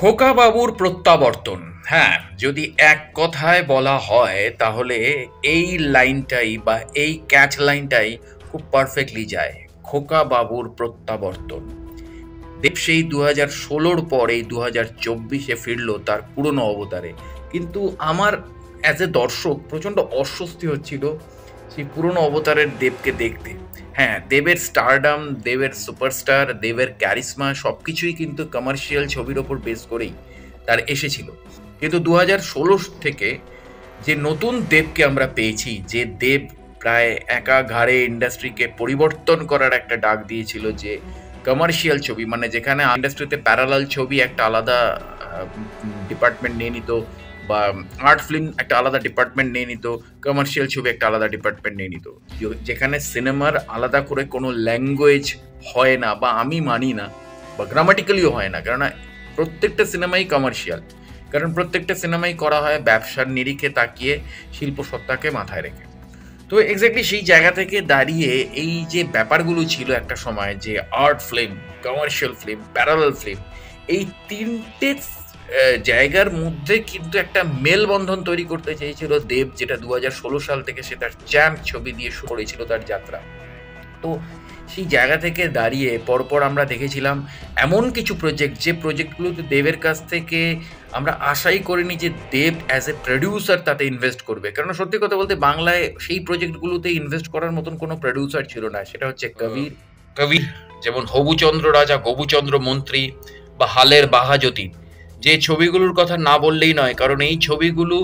খোকা বাবুর প্রত্যাবর্তন। হ্যাঁ, যদি এক কথায় বলা হয় তাহলে এই লাইনটাই বা এই ক্যাচ লাইনটাই খুব পারফেক্টলি যায়। খোকা বাবুর প্রত্যাবর্তন। দেব সেই 2016-র পর এই 2024-এ ফিরল তার পুরনো অবতারে। কিন্তু আমার অ্যাজ এ দর্শক প্রচণ্ড অস্বস্তি হচ্ছিল সেই পুরনো অবতারের দেবকে দেখতে। হ্যাঁ, দেবের স্টারডাম, দেবের সুপারস্টার, দেবের ক্যারিসমা সব কিছুই কিন্তু কমার্শিয়াল ছবির ওপর বেস করেই তার এসেছিল। কিন্তু 2016 থেকে যে নতুন দেবকে আমরা পেয়েছি, যে দেব প্রায় একা ঘাড়ে ইন্ডাস্ট্রিকে পরিবর্তন করার একটা ডাক দিয়েছিল, যে কমার্শিয়াল ছবি মানে যেখানে ইন্ডাস্ট্রিতে প্যারালাল ছবি একটা আলাদা ডিপার্টমেন্ট নিয়ে নিত, বা আর্ট ফিল্ম একটা আলাদা ডিপার্টমেন্ট নিয়ে নিত, কমার্শিয়াল ছবি একটা আলাদা ডিপার্টমেন্ট নিয়ে নিত, যেখানে সিনেমার আলাদা করে কোনো ল্যাঙ্গুয়েজ হয় না, বা আমি মানি না, বা গ্রামাটিক্যালিও হয় না, কেননা প্রত্যেকটা সিনেমাই কমার্শিয়াল। কারণ প্রত্যেকটা সিনেমাই করা হয় ব্যবসার নিরিখে তাকিয়ে, শিল্প সত্তাকে মাথায় রেখে। তো এক্স্যাক্টলি সেই জায়গা থেকে দাঁড়িয়ে এই যে ব্যাপারগুলো ছিল একটা সময়, যে art film, commercial film, parallel film, এই তিনটে জায়গার মধ্যে কিন্তু একটা মেলবন্ধন তৈরি করতে চেয়েছিল দেব, যেটা 2016 সাল থেকে সে তার চ্যাম্প ছবি দিয়ে শুরু করেছিল তার যাত্রা। তো সেই জায়গা থেকে দাঁড়িয়ে পরপর আমরা দেখেছিলাম এমন কিছু প্রজেক্ট, যে প্রজেক্টগুলোতে দেবের কাছ থেকে আমরা আশাই করিনি যে দেব অ্যাজ এ প্রডিউসার তাতে ইনভেস্ট করবে। কারণ সত্যি কথা বলতে বাংলায় সেই প্রজেক্টগুলোতে ইনভেস্ট করার মতন কোনো প্রডিউসার ছিল না। সেটা হচ্ছে কবির, যেমন হবুচন্দ্র রাজা, গবুচন্দ্র মন্ত্রী, বা হালের বাহাজ্যোতি, যে ছবিগুলোর কথা না বললেই নয়, কারণ এই ছবিগুলো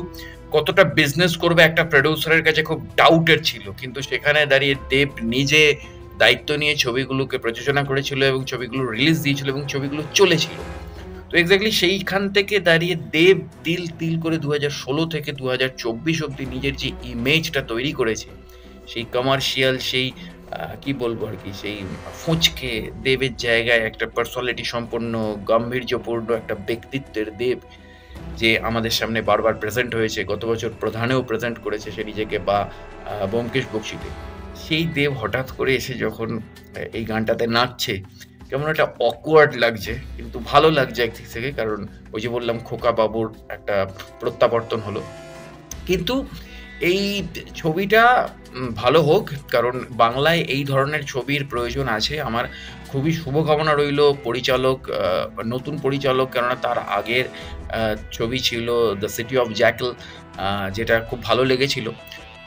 কতটা বিজনেস করবে একটা প্রডিউসারের কাছে খুব ডাউটের ছিল। কিন্তু সেখানে দাঁড়িয়ে দেব নিজে দায়িত্ব নিয়ে ছবিগুলোকে প্রযোজনা করেছিল এবং ছবিগুলো রিলিজ দিয়েছিল এবং ছবিগুলো চলেছিল। তো এক্স্যাক্টলি সেইখান থেকে দাঁড়িয়ে দেব তিল তিল করে 2016 থেকে 2024 অব্দি নিজের যে ইমেজটা তৈরি করেছে, সেই কমার্শিয়াল, সেই কি বলবো আর কি, সেই ফুঁচকে দেবের জায়গায় একটা পার্সোনালিটি সম্পন্ন, গাম্ভীর্যপূর্ণ একটা ব্যক্তিত্বের দেব, যে আমাদের সামনে বারবার প্রেজেন্ট হয়েছে, গত বছর প্রধানেও প্রেজেন্ট করেছে সে নিজেকে, বা ব্যোমকেশ বক্সিতে। সেই দেব হঠাৎ করে এসে যখন এই গানটাতে নাচছে, কেমন একটা অকওয়ার্ড লাগছে, কিন্তু ভালো লাগছে একদিক থেকে, কারণ ওই যে বললাম খোকা বাবুর একটা প্রত্যাবর্তন হলো। কিন্তু এই ছবিটা ভালো হোক, কারণ বাংলায় এই ধরনের ছবির প্রয়োজন আছে। আমার খুবই শুভকামনা রইল পরিচালক, নতুন পরিচালক, কেননা তার আগের ছবি ছিল দ্য সিটি অফ জ্যাকল, যেটা খুব ভালো লেগেছিল।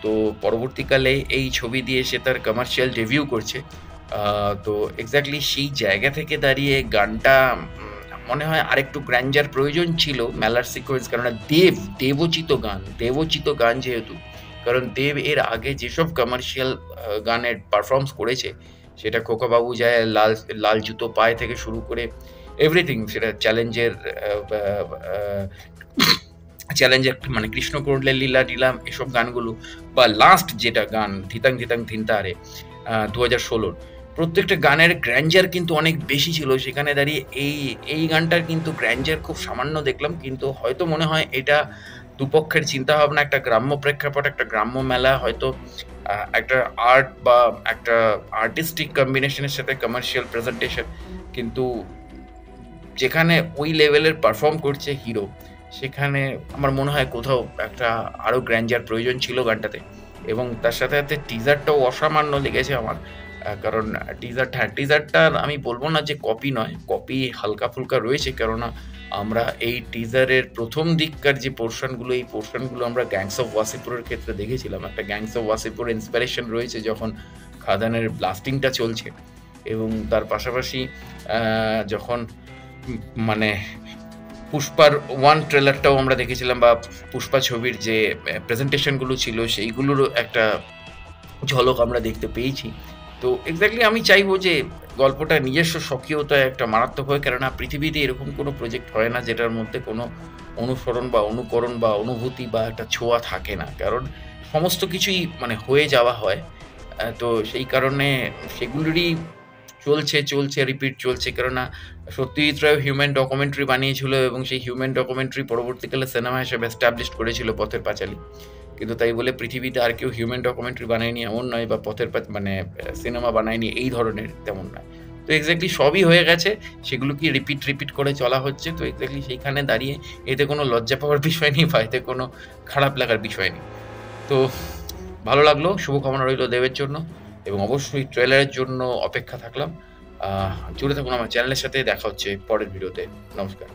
তো পরবর্তীকালে এই ছবি দিয়ে সে তার কমার্শিয়াল ডেবিউ করছে। তো এক্স্যাক্টলি সেই জায়গা থেকে দাঁড়িয়ে গানটা মনে হয় আরেকটু গ্র্যান্ডার প্রয়োজন ছিল, মেলার সিকোয়েন্স, কেননা দেবচিত গান যেহেতু, কারণ দেব এর আগে যেসব কমার্শিয়াল গানের পারফর্মস করেছে, সেটা খোকাবাবু যায়, লাল জুতো পায়ে থেকে শুরু করে এভরিথিং, সেটা চ্যালেঞ্জের মানে কৃষ্ণ করলে লীলা টিলাম, এসব গানগুলো, বা লাস্ট যেটা গান ধিতাং ধিতাং ধিনতারে 2016, প্রত্যেকটা গানের গ্র্যান্ডার কিন্তু অনেক বেশি ছিল। সেখানে দাঁড়িয়ে এই গানটার কিন্তু গ্র্যান্ডার খুব সামান্য দেখলাম। কিন্তু হয়তো মনে হয় এটা দুপক্ষের চিন্তাভাবনা, একটা গ্রাম্য প্রেক্ষাপট, একটা গ্রাম্য মেলা, হয়তো একটা আর্ট বা একটা আর্টিস্টিক কম্বিনেশনের সাথে কমার্শিয়াল প্রেজেন্টেশন, কিন্তু যেখানে ওই লেভেলের পারফর্ম করছে হিরো, সেখানে আমার মনে হয় কোথাও একটা আরও গ্র্যান্ডার প্রয়োজন ছিল গানটাতে। এবং তার সাথে সাথে টিজারটাও অসামান্য লেগেছে আমার, কারণ টিজারটা আমি বলবো না যে কপি নয়, কপি হালকা ফুলকা রয়েছে, কেননা আমরা এই টিজারের প্রথম দিককার যে পোর্শনগুলো, এই পোর্শনগুলো আমরা গ্যাংস অফ ওয়াসিপুরের ক্ষেত্রে দেখেছিলাম। একটা গ্যাংস অফ ওয়াসিপুর ইন্সপিরেশন রয়েছে যখন খাদানের ব্লাস্টিংটা চলছে, এবং তার পাশাপাশি যখন মানে পুষ্পার 1 ট্রেলারটাও আমরা দেখেছিলাম, বা পুষ্পা ছবির যে প্রেজেন্টেশনগুলো ছিল সেইগুলোরও একটা ঝলক আমরা দেখতে পেয়েছি। তো এক্স্যাক্টলি আমি চাইবো যে গল্পটা নিজস্ব স্বকীয়তায় একটা মারাত্মক হয়, কেননা পৃথিবীতে এরকম কোনো প্রজেক্ট হয় না যেটার মধ্যে কোনো অনুসরণ বা অনুকরণ বা অনুভূতি বা একটা ছোঁয়া থাকে না, কারণ সমস্ত কিছুই মানে হয়ে যাওয়া হয়। তো সেই কারণে সেগুলোরই চলছে, রিপিট চলছে, কেননা সত্যজিৎ রায় হিউম্যান ডকুমেন্টারি বানিয়েছিল, এবং সেই হিউম্যান ডকুমেন্টারি পরবর্তীকালে সিনেমা হিসেবে এস্টাবলিশ করেছিল পথের পাঁচালী। কিন্তু তাই বলে পৃথিবীতে আর কেউ হিউম্যান ডকুমেন্টারি বানায়নি এমন নয়, বা পথের মানে সিনেমা বানায়নি এই ধরনের তেমন নয়। তো এক্স্যাক্টলি সবই হয়ে গেছে, সেগুলো কি রিপিট করে চলা হচ্ছে। তো এক্স্যাক্টলি সেইখানে দাঁড়িয়ে এতে কোনো লজ্জা পাওয়ার বিষয় নেই বা এতে কোনো খারাপ লাগার বিষয় নেই। তো ভালো লাগলো, শুভকামনা রইলো দেবের জন্য এবং অবশ্যই ট্রেলারের জন্য অপেক্ষা থাকলাম। জুড়ে থাকুন আমার চ্যানেলের সাথে, দেখা হচ্ছে পরের ভিডিওতে। নমস্কার।